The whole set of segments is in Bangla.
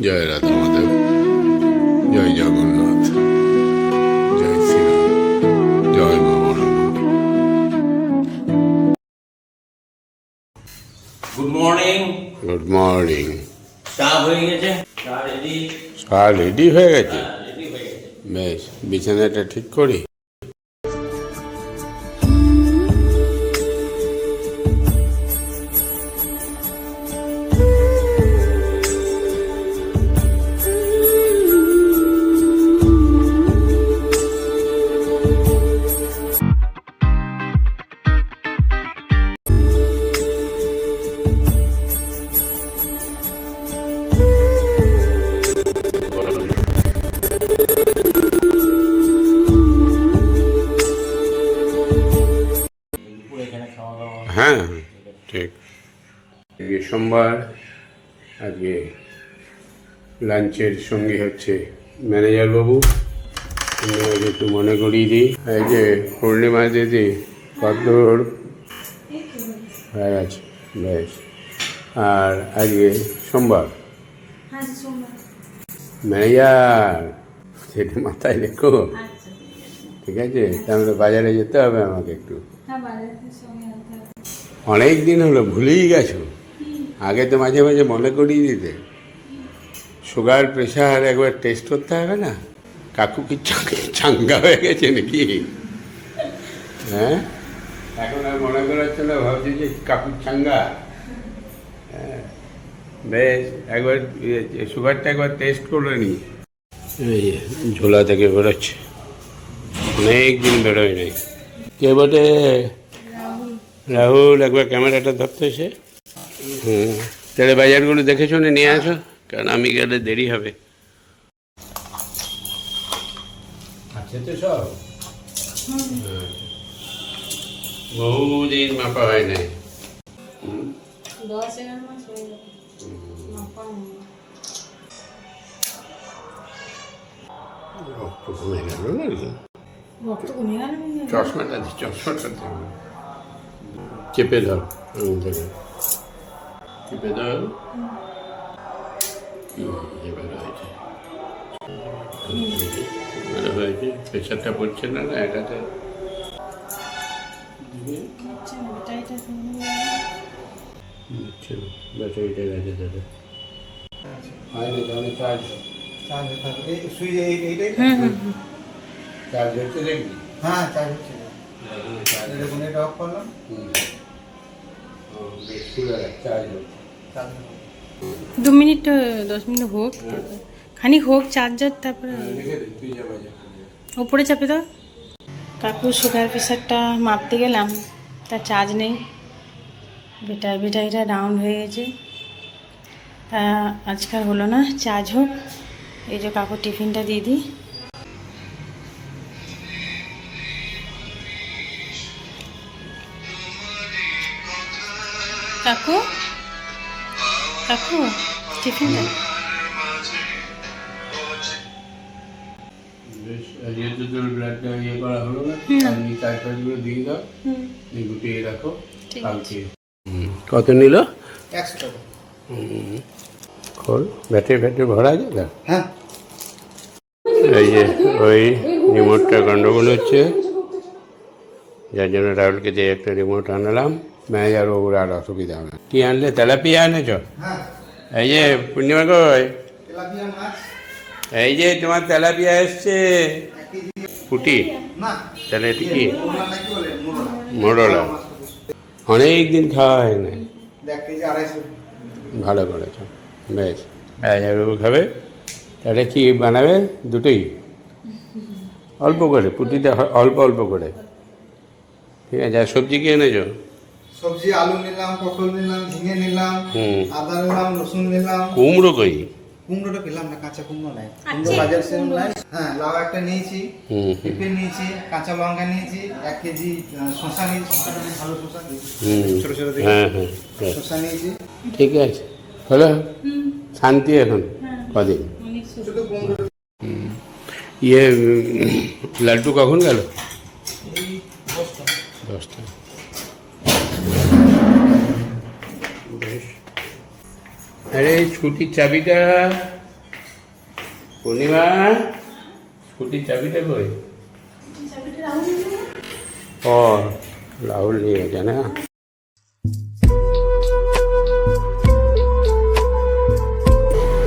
জয় রাধা মাধব, জয় জগন্নাথ, জয় শ্রীরাম, জয় মা Manasa. Good morning. Good morning. চা হয়ে গেছে? চা রেডি? চা রেডি হয়ে গেছে? রেডি হয়ে গেছে। বেশ, বিছানাটা ঠিক করি। দুপুরে এখানে খাওয়া দাওয়া। হ্যাঁ, ঠিক। আজকে সোমবার, আজকে লাঞ্চের সঙ্গী হচ্ছে ম্যানেজার বাবু। আপনাকে একটু মনে করিয়ে দিই, এই যে পূর্ণিমা দিদি কতদূর হয়ে গেছে। বেশ, আর আজকে সোমবার, ম্যানেজার সেটা মাথায় রেখো, ঠিক আছে? তাহলে বাজারে যেতে হবে আমাকে একটু। অনেক দিন হলো, ভুলেই গেছো। আগে তো মাঝে মাঝে মনে করিয়ে দিতে। সুগার প্রেশার একবার টেস্ট করতে হবে না? কাকু কি চাঙ্গা হয়ে গেছে নাকি? হ্যাঁ, এখন আর মনে করাচ্ছে না, ভাবছি যে কাকু চাঙ্গা। হ্যাঁ, বেশ, একবার সুগারটা একবার টেস্ট করে নি। এই যে ঝোলা থেকে বেরোচ্ছে, অনেক দিন বেরোয় নাই। কে বটে? রাহুল, একবার ক্যামেরাটা ধরতে এসে। তাহলে বাজারগুলো দেখে শুনে নিয়ে আসো, কারণ আমি গেলে দেরি হবে। আচ্ছা, তো সব বহুদিন মাপা হয় নাই। 10-11 মাস হয়ে গেল মাপা হয়নি। রক্ত কমে গেল নাকি? রক্ত কমে গেল নাকি? চশমাটা চেপে ধর, চেপে ধর। এবার হয়েছে, এবার হয়েছে। প্রেশারটা পড়ছে না না এটাতে? আচ্ছা, ব্যাটারিটা কমে গেল। ব্যাটারিটা গেছে তাহলে। হয়নি তাহলে চার্জ চার্জ হচ্ছে দেখবি? হ্যাঁ, চার্জ হচ্ছে। দেখুন, এটা অফ করলাম। চার্জ 2 মিনিট 10 মিনিট হোক, খানিক হোক চার্জার, তারপরে ওপরে চাপে দাও। কাকুর সুগার প্রেশারটা মাপতে গেলাম, তার চার্জ নেই, ব্যাটারিটা ডাউন হয়ে গেছে। তা আজকাল হলো না, চার্জ হোক। এই যে কাকুর টিফিনটা দিয়ে দিই। কাকু, কাকু, টিফিনটা। বেশ, যেহেতু তোর ব্লাডটা ইয়ে করা হলো না, আমি চার্জগুলো দিয়ে দাও, গুটিয়ে রাখো কালকে। কত নিল? 100 টাকা। খোল, ব্যাটারি ভরা আছে না? হ্যাঁ। এই যে ওই রিমোটটা গন্ডগোল হচ্ছে, যার জন্য রাহুলকে দিয়ে একটা রিমোট আনলাম। ম্যানেজার বাবুর আর অসুবিধা হবে না। কি আনলে? তেলাপিয়া এনেছ? হ্যাঁ, এই যে পূর্ণিমা কই, তেলাপিয়া মাছ। এই যে তোমার তেলাপিয়া এসছে। 1 কেজি। পুটি? না, তাহলে এটা কি? মোরলা কি বলে? মোরলা। অনেক দিন খাওয়া হয় না। 1 কেজি 250। ভালো করেছ, বেশ। ম্যানেজারবাবু খাবে। তাহলে কি বানাবে? দুটোই অল্প করে, পুটিটা অল্প অল্প করে, ঠিক আছে? আর সবজি কি এনেছো? সবজি আলু নিলাম, পটল নিলাম, ঝিঙে নিলাম, আদা নিলাম, রসুন নিলাম। কুমড়ো কই? কুমড়োটা পেলাম না, কাঁচা কুমড়ো নাই। কুমড়ো বাজার সে নাই। হ্যাঁ, লাউ একটা নিয়েছি, পেঁপে নিয়েছি, কাঁচা লঙ্কা নিয়েছি, 1 কেজি শসা নিয়েছি। শসাটা বেশ ভালো শসা, ছোট ছোট দেখে। হ্যাঁ, শসা নিয়েছি। ঠিক আছে, হলো শান্তি এখন কদিন। শুধু কুমড়ো। ইয়ে লাড্ডু কখন গেল? এই 10টা। বেশ, আরে ছুটির চাবিটা পূর্ণিমা স্কুটির চাবিটা কই? ও রাহুল নিয়ে গেছে না?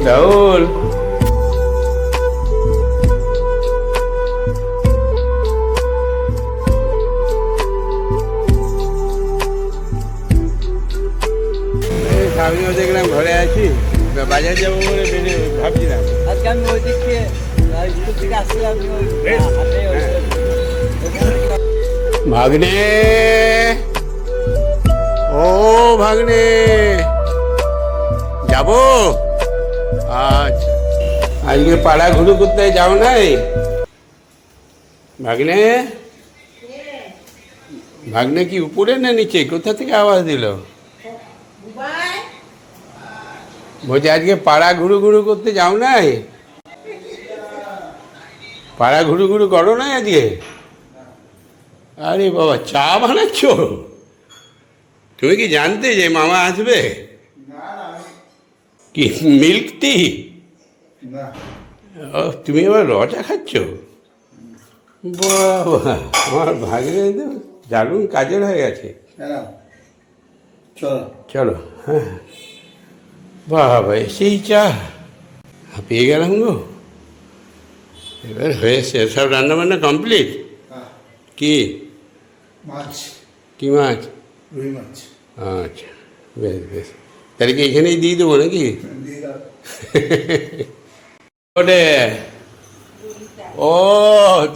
রাহুল আমিও দেখলাম ঘরে আছি, বাজার যাবো বলে ভাবছিলাম। আজকে আমি ওই দিক থেকে স্কুল থেকে আসছিলাম ভাগ্নে, ও ভাগ্নে, যাবো? আচ্ছা, আজকে পাড়া ঘুরু করতে যাও নাই? ভাগ্নে, ভাগ্নে কি উপরে না নিচে? কোথা থেকে আওয়াজ দিল? বলছি আজকে পাড়া ঘুরু ঘুরু করতে যাও নাই? পাড়া ঘুরু ঘুরু করো নাই আজকে? আরে বাবা, চা বানাচ্ছ? তুমি কি জানতে যে মামা আসবে? কি মিল্ক টি? ও, তুমি আবার র চা খাচ্ছ? বাবা, আমার ভাগ্নে তো দারুণ কাজের হয়ে গেছে। চলো চলো, হ্যাঁ। বাবা, সেই চা পেয়ে গেলাম গো। এবার হয়েছে, সব রান্নাবান্না কমপ্লিট? কি মাছ, কি মাছ? রুই মাছ। আচ্ছা, বেশ বেশ, তাহলে কি এখানেই দিয়ে দেবো নাকি? ওরে, ও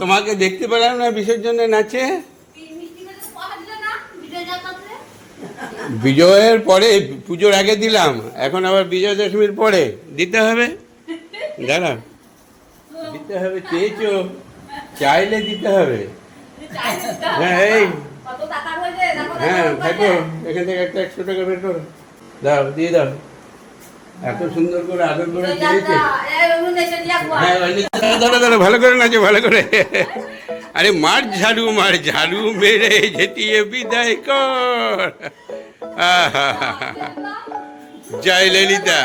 তোমাকে দেখতে পেলাম না বিসর্জনে নাচে। বিজয়ের পরে, পুজোর আগে দিলাম, এখন আবার বিজয় দশমীর পরে দিতে হবে। দাঁড়াও, দিতে হবে, চেয়েছো, চাইলে দিতে হবে। হ্যাঁ, এই হ্যাঁ, থাকো, এখান থেকে একটা 100 টাকা বের করো, দাও, দিয়ে দাও। এত সুন্দর করে আদর করে দিয়েছে। হ্যাঁ, ধরো ধরো, ভালো করে নাচো, ভালো করে। আরে মার ঝাড়ু, মার ঝাড়ু মেরে ঝেঁটিয়ে বিদায় কর। জয় ললিতা।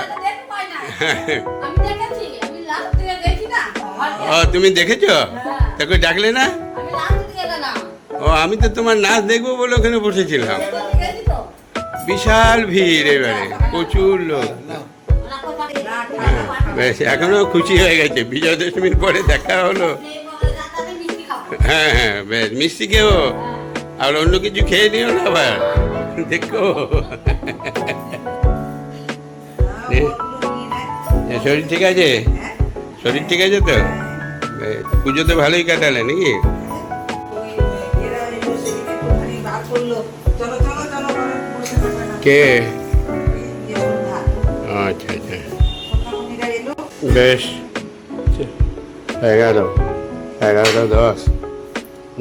ও, তুমি দেখেছো? তাকে ডাকলে না? ও, আমি তো তোমার নাচ দেখবো বলে ওখানে বসেছিলাম। বিশাল ভিড়, এবারে প্রচুর লোক। বেশ, এখনো খুশি হয়ে গেছে, বিজয় দশমীর পরে দেখা হলো। হ্যাঁ হ্যাঁ, বেশ, মিষ্টি খেও, আর অন্য কিছু খেয়ে নিও না আবার, দেখো। শরীর ঠিক আছে? শরীর ঠিক আছে তো? পুজো তো ভালোই কাটালে নাকি? কে? আচ্ছা আচ্ছা, বেশ, 11:10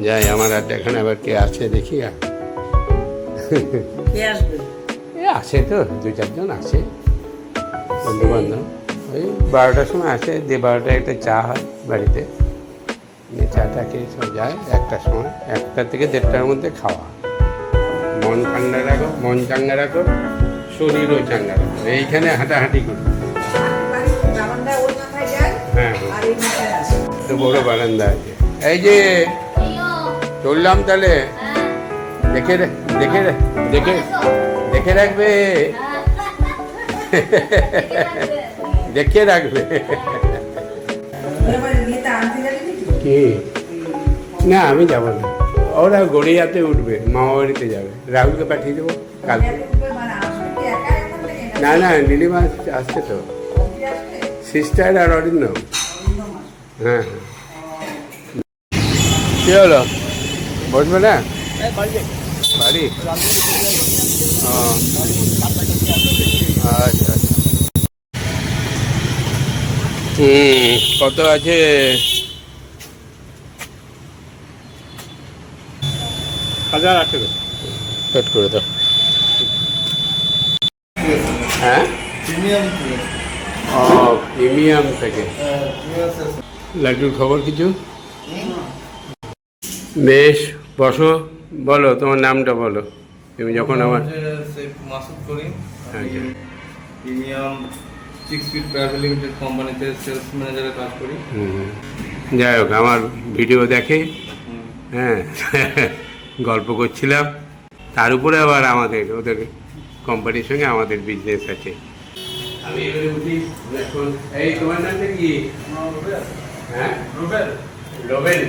যাই, আমার আর দেখান আবার কে আছে দেখি। এ আছে তো, 2-4 জন আছে বন্ধু বান্ধব। ওই 12টার সময় আসে, 12টায় একটা চা হয় বাড়িতে, চাটা খেয়ে সব যায়। 1টার সময়, 1টা থেকে 1:30টার মধ্যে খাওয়া। মন ঠান্ডা রাখো, মন চাঙ্গা রাখো, শরীরও চাঙ্গা রাখো, এইখানে হাঁটাহাঁটি করি। হ্যাঁ, তো বড় বারান্দা আছে। এই যে চললাম তাহলে, দেখে দেখে দেখে দেখে রাখবে, দেখে রাখবে। কি না, আমি যাব না, ওরা গড়িয়াতে উঠবে, মামা বাড়িতে যাবে। রাহুলকে পাঠিয়ে দেবো কালকে। না না, নীলিমা আসছে তো, সিস্টার আর অরিন্দ। হ্যাঁ হ্যাঁ, কি হলো, বসবে না বাড়ি? ও আচ্ছা, কত আছে? পেট করে দাও। হ্যাঁ, ও প্রিমিয়াম থেকে। লাড্ডুর খবর কিছু? বেশ, বসো, বলো তোমার নামটা বলো। তুমি যখন আমার মাসুদ করিম, আচ্ছা, premium six feet private limited কোম্পানিতে সেলস ম্যানেজারের কাজ করি। যাই হোক, আমার ভিডিও দেখে, হ্যাঁ গল্প করছিলাম, তার উপরে আবার ওদের কোম্পানির সঙ্গে আমাদের বিজনেস আছে। আমি এবারে উঠি এখন। এই তোমার নামটা কি? হ্যাঁ, রোবেল।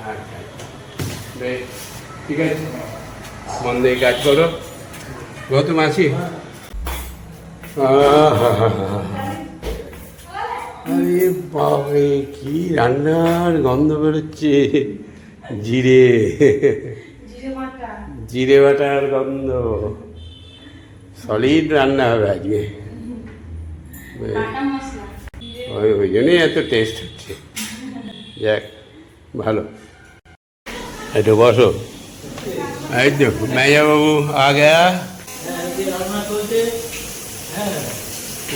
আচ্ছা, বেশ, ঠিক আছে, মন দিয়ে কাজ করো। কত মাসি? আরে বাপরে, কি রান্নার গন্ধ বেরোচ্ছে! জিরে বাটার গন্ধ। সলিড রান্না হবে আজকে। ওই জন্যই এত টেস্ট হচ্ছে। যাক, ভালো। একটু বসো। এই তো মেজা বাবু আ গেয়া।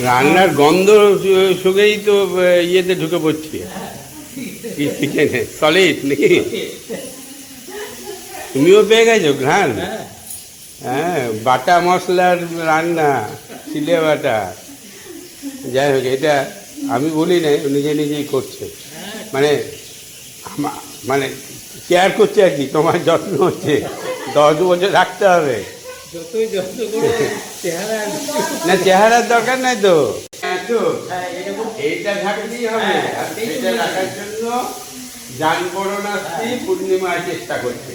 রান্নার গন্ধ শুকেই তো ইয়েতে ঢুকে পড়ছি। কিচেনে সলিড নাকি? তুমিও পেয়ে গেছো ঘ্রাণ? হ্যাঁ, বাটা মশলার রান্না, চিলে বাটা। যাই হোক, এটা আমি বলি না, নিজে নিজেই করছে, মানে মানে কেয়ার করছে আর কি। তোমার যত্ন হচ্ছে, 10 বছর রাখতে হবে। না, চেহারার দরকার নাই তো, এইটা থাকলেই হবে। আর এইটা রাখার জন্য জান পূর্ণাস্তি পূর্ণিমায় চেষ্টা করছে।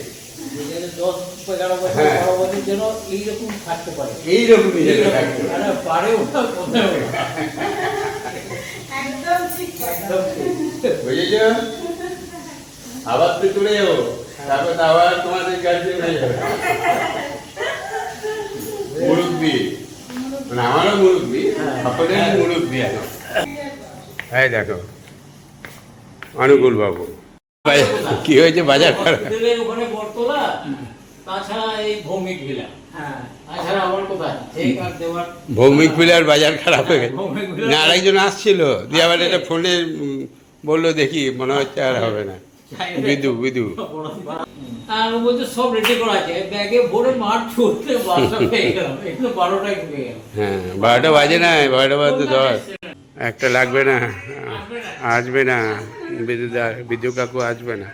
10-11 বছর পরবর্তীর জন্য এইরকম থাকতে পারে, এইরকমই যেন থাকতে পারে। বুঝেছ? আবার তুই চলে যাবো, তারপর আবার তোমাদের গার্জেন হয়ে যাবে। মুরব্বী, মানে আমারও মুরব্বী, সকলেরই মুরব্বী আছে। এই দেখো অনুকূল বাবু, কি হয়েছে? বাজার খারাপ? ওখানে বটতলা, তাছাড়া এই ভৌমিক ভিলা, তাছাড়া আমার কোথায় ভৌমিক বিলার বাজার খারাপ হয়ে গেছে। না, আরেকজন আসছিল, দিয়ে আবার এটা ফোনে বললো, দেখি মনে হচ্ছে আর হবে না। বিদু আর বলছে সব রেডি করা আছে, ব্যাগে ভরে মাঠ ছুটতে বাসা পেয়ে গেলাম। একটু 12টায় ঢুকে গেলাম। হ্যাঁ, 12টা বাজে না, 12টা বাজে 10। একটা লাগবে না? আসবে না বিজু কাকু আসবে না।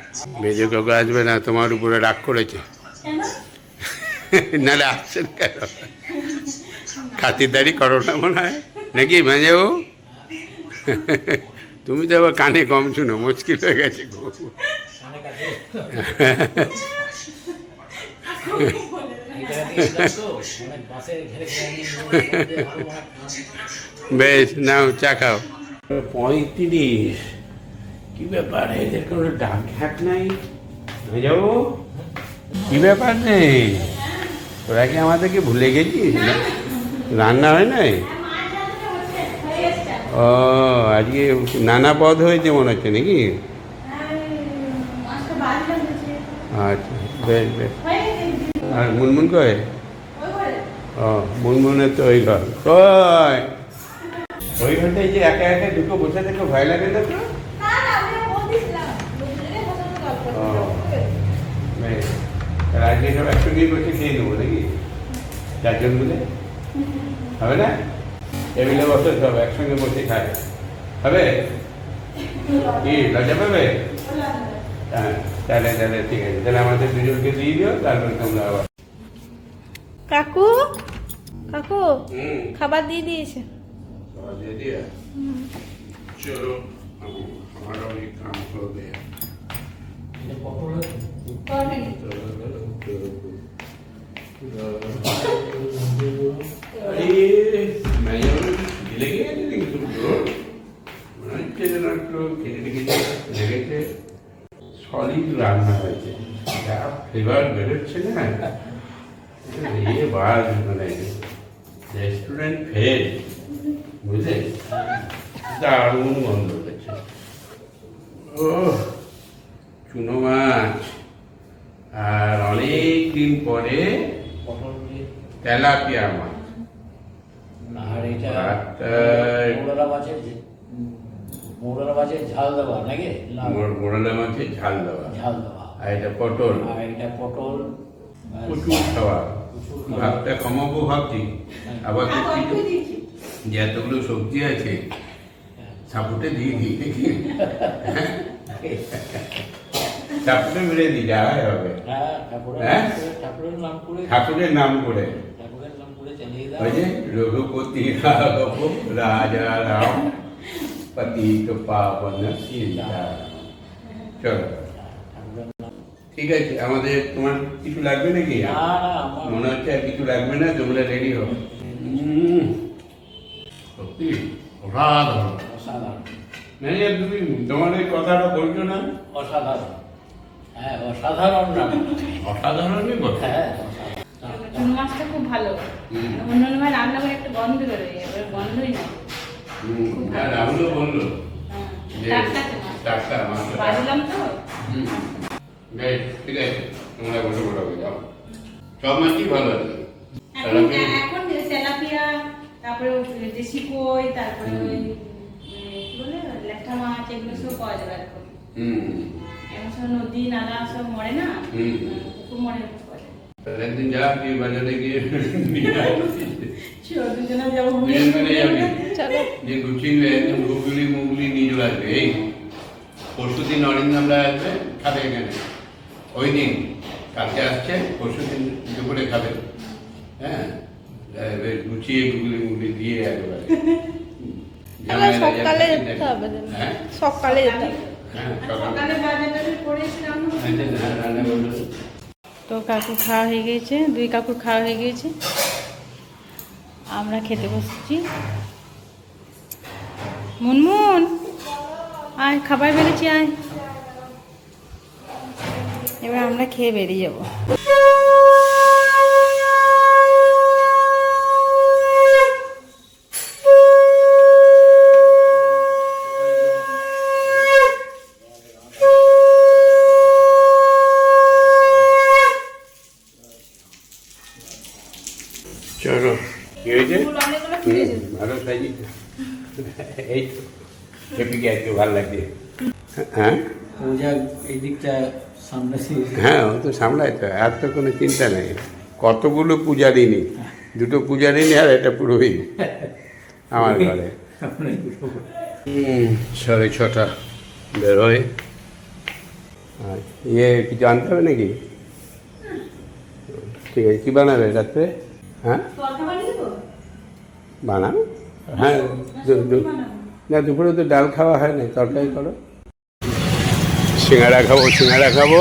বিজু কাকু আসবে না, তোমার উপরে রাগ করেছে। নাহলে আসছেন কেন? খাতিরদারি করো না মনে হয় নাকি মেজেও? তুমি তো আবার কানে কম শুনো, মুশকিল হয়ে গেছে। বেশ, নাও চা খাও। 35, কি ব্যাপার? এদের কোনো ডাক ঘাট নাই? যাবো, কি ব্যাপার নেই? তোরা কি আমাদেরকে ভুলে গেছিস? রান্না হয় নাই? ও, আজকে নানা পদ হয়েছে মনে হচ্ছে নাকি? আচ্ছা, বেশ বেশ। আর মুনমুন কয়? ও, মুনমুনের তো ওই ঘর। কয় ওই ঘরটায় যে একা একা ঢুকে বসে থেকে ভয় লাগে না তো? ও, বেশ। আজকে সব একসঙ্গেই বসে খেয়ে নেবো নাকি? 4 জন মিলে হবে না? টেবিলে বসে সব একসঙ্গে বসে খায়, হবে কি? লজ্জা পাবে? হ্যাঁ, তাহলে ঠিক আছে। তাহলে আমাদের দুজনকে দিয়ে দিও, তারপরে তোমরা আবার। কাকু খাবার দিয়ে দিয়েছে। দিয়ে দিয়ে চলো, আমারও অনেক কাম করবে। সলিড রান্না হয়েছে, যা ফ্লেভার বেরোচ্ছে না, মানে রেস্টুরেন্ট ফেল, বুঝলে? দারুণ গন্ধ হয়েছে। ও, চুনো মাছ, আর অনেক দিন পরে তেলাপিয়া মাছ। আর এটা মোড়লা মাছের ঝাল দেওয়া নাকি? মোড়লা মাছের ঝাল দেওয়া। আর এটা পটল। প্রচুর খাওয়া, ভাতটা কমাবো ভাবছি, আবার দেখছি যে এতগুলো সবজি আছে সাপোর্টে দিয়ে দিই দেখি, সাপোর্টে মেরে দিই, যা হয় হবে। হ্যাঁ, হ্যাঁ? ঠাকুরের নাম করে ঠাকুরের নাম করে চালিয়ে দাও। ওই যে রঘুপতি রাঘব রাজা রাম পতিত পাবন সীতারাম। চলো ঠিক আছে, আমাদের তোমার কিছু লাগবে নাকি? না, না, আমার- মনে হচ্ছে আর কিছু লাগবে না, তোমরা রেডি হো। সত্যি অসাধারণ। অসাধারণ, ম্যানেজার, তুমি তোমার এই কথাটা বলছো না? অসাধারণ। হ্যাঁ, অসাধারণ রান্না। অসাধারণই বলো। হ্যাঁ, চুন মাছটা খুব ভালো। হুম। অন্য অন্য মাছ রান্না করে একটা গন্ধ বেরোয়, এবার গন্ধই না। হ্যাঁ, রাহুলও বললো হ্যাঁ, যে টাটকা তো মাছ। টাটকা মাছ। বাজলাম তো। হুম। বেশ, ঠিক আছে, তোমরা বসে বসে যাও। সব মাছই ভালো আছে। এখন তেলাপিয়া, তারপরে দেশি কই, তারপরে ওই কি বলে ল্যাঠা মাছ, এগুলো সব পাওয়া যাবে এখন। হুম। এখন সব নদী নালা সব মরে না, হুম। পুকুর মরে পাওয়া যায়। তাহলে একদিন যা, তুই বাজারে গিয়ে নিয়ে আসিস। দুজনে যাবো। দুজন মিলে যাবি। যে গুছিয়ে একদম গুগলি মুগলি নিয়ে চলে আসবে। এই পরশু দিন অরিন্দমরা আসবে, খাবে এখানে। ওই দিন কালকে আসছে, পরশু দিন দুপুরে খাবে। হ্যাঁ, বেশ গুছিয়ে গুগলি মুগলি দিয়ে একেবারে। সকালে যেতে হবে। হ্যাঁ, সকালে যেতে হবে। হ্যাঁ, সকালে বাজারটা করেছিলাম। রান্না করলো। তো কাকু খাওয়া হয়ে গিয়েছে, দুই কাকুর খাওয়া হয়ে গিয়েছে, আমরা খেতে বসেছি। মুনমুন আয়, খাবার বেড়েছি, আয়। এবার আমরা খেয়ে বেরিয়ে যাব। চলো, কি হয়েছে? ভালো সাজিয়েছে। এই তো খেপিকে একটু ভালো লাগছে। হ্যাঁ পূজা এই দিকটা সামনে হ্যাঁ, ও তো সামলায় তো, আর তো কোনো চিন্তা নেই। কতগুলো পূজারিনী, দুটো পূজারিনী আর একটা পুরোহিত আমার ঘরে। 6:30 বেরোয়। আর ইয়ে কিছু আনতে হবে নাকি? ঠিক আছে, কী বানাবে রাত্রে? হ্যাঁ, বানাও। হ্যাঁ, না দুপুরে তো ডাল খাওয়া হয় না, তরকারি করো। সিঙ্গাড়া খাবো, সিঙ্গাড়া খাবো।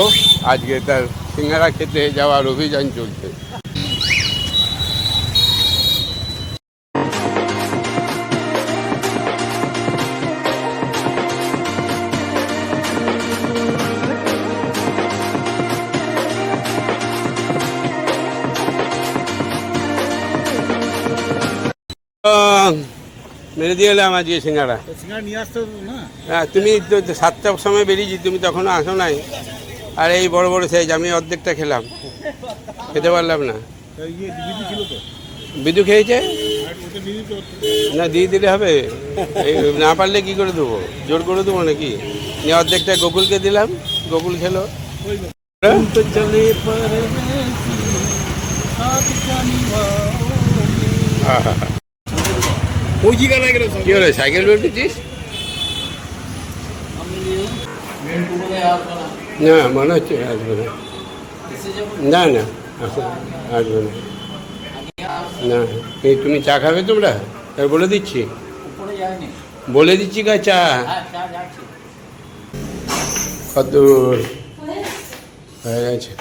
আজকে তার সিঙ্গাড়া খেতে যাওয়ার অভিযান চলছে। মেরে দিয়ে এলাম আজকে সিঙ্গাড়া। নিয়ে আসতে হবে না? হ্যাঁ, তুমি তো 7টার সময় বেরিয়েছি, তুমি তখনও আসো নাই। আর এই বড় বড় সাইজ, আমি অর্ধেকটা খেলাম, খেতে পারলাম না। বিদু খেয়েছে না, দিয়ে দিলে হবে। এই না পারলে কি করে দেবো, জোর করে দেবো নাকি? নিয়ে অর্ধেকটা গোকুলকে দিলাম, গোকুল খেলো। কি হলো, সাইকেল উঠেছিস? না, মনে হচ্ছে আসবে না। না না, আসবে না। না, এই তুমি চা খাবে তোমরা? তাই বলে দিচ্ছি, উপরে যায়নি। বলে দিচ্ছি গা চা হ্যাঁ, চা যাচ্ছে। কত হয়ে গেছে।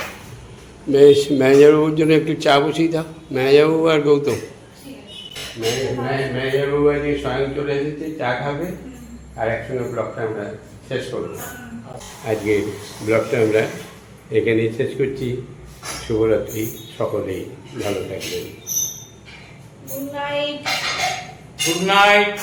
বেশ, ম্যানেজারবাবুর জন্য একটু চা বসিয়ে দাও। ম্যানেজারবাবু আর গৌতম, ম্যানেজারবাবু আজকে স্বয়ং চলে এসেছে, চা খাবে আর একসঙ্গে ব্লগটা আমরা শেষ করবো। আজকে ব্লগটা আমরা এখানেই শেষ করছি। শুভরাত্রি, সকলেই ভালো থাকবেন। Good night. Good night.